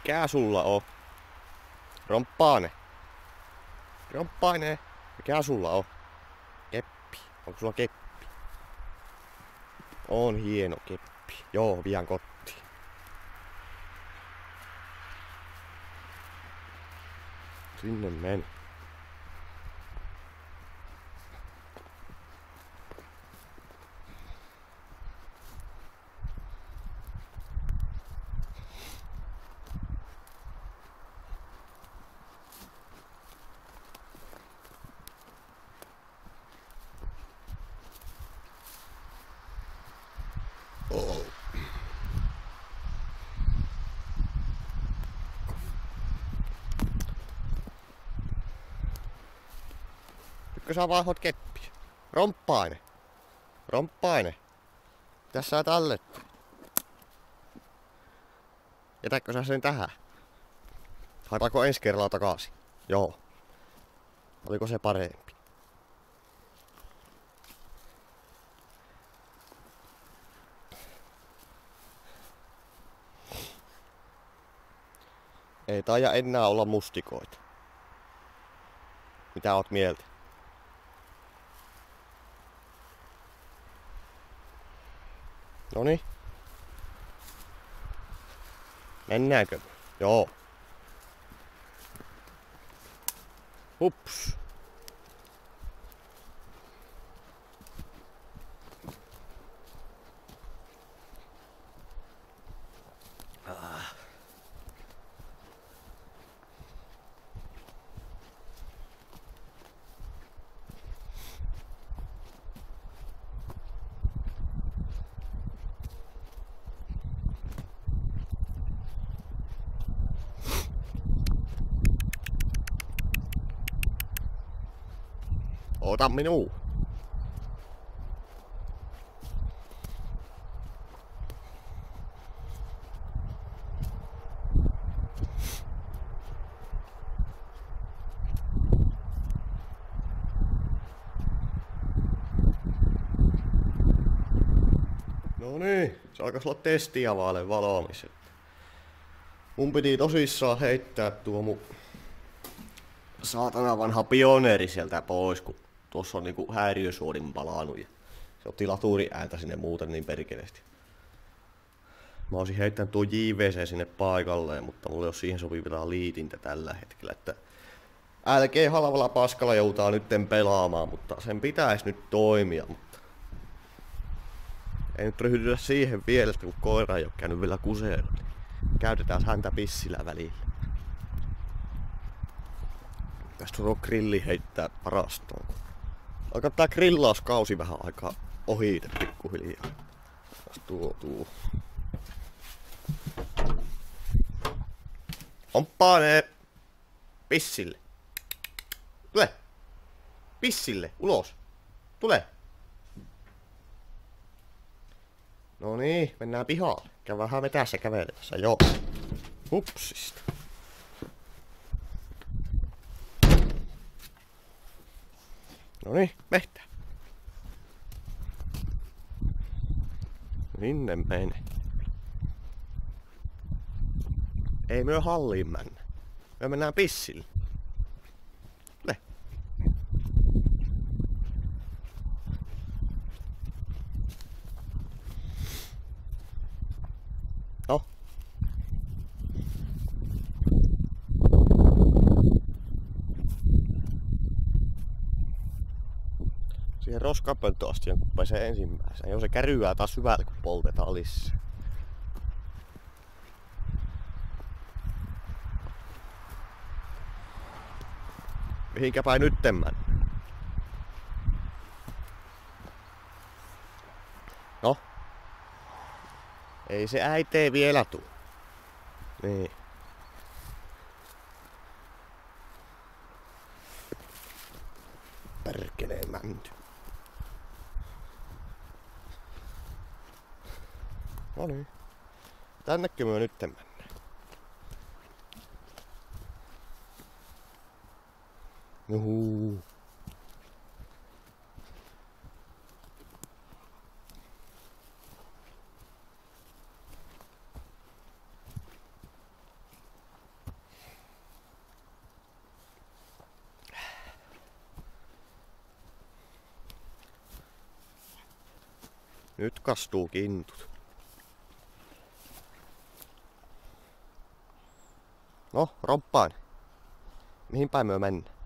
Mikä sulla on? Romppaane. Romppaane. Mikä sulla on? Keppi. Onko sulla keppi? On hieno keppi. Joo, vien kotiin. Sinne meni. Oh. Nytkö sä vaihot keppiä? Romppaine. Romppaine. Tässä sä tallettu. Jätätkö sä sen tähän? Haetaanko ensi kerralla takaisin? Joo. Oliko se parempi? Ei taida enää olla mustikoita. Mitä oot mieltä? Noniin. Mennäänkö? Joo. Hups. Ota minua. No niin, se alkaa olla testiavaille valmis. Mun piti tosissaan heittää tuo mun saatana vanha pioneeri sieltä pois, kun tuossa on niinku häiriösuodin palannut ja se otti laturiääntä sinne muuten niin perkeleesti. Mä olisin heittänyt tuo JVC sinne paikalleen, mutta mulla ei ole siihen sopivaa liitintä tällä hetkellä, että älkeen halvalla paskalla joutaa nytten pelaamaan, mutta sen pitäisi nyt toimia, mutta ei nyt ryhdytä siihen vielä, kun koira ei ole käynyt vielä kuseella, niin käytetään häntä pissillä välillä. Tästä tuo grilli heittää parastoon. Alkaa tää grillauskausi vähän aikaa ohite pikkuhiljaa. Tästä tuo. Omppaane! Pissille! Tule! Pissille! Ulos! Tule! No niin, mennään pihalle. Käy vähän metässä kävelemässä, joo. Hupsista. Noniin, mehtää. Minne mene? Ei myö halliin mennä. Me mennään pissille. Tule. No. Siihen roskapönttöastiaan kun pääsee ensimmäisenä. Joo, se käryää taas syvälle kun poltetaan lisää. Mihinkä päin nytten mennä? No? Ei se äitee vielä tuu. Niin. Perkeleen mänty. No niin. Tännekö me nytten mennään? Juhuu. Nyt kastuu kintut. No, romppaan. Mihin päin me mennään?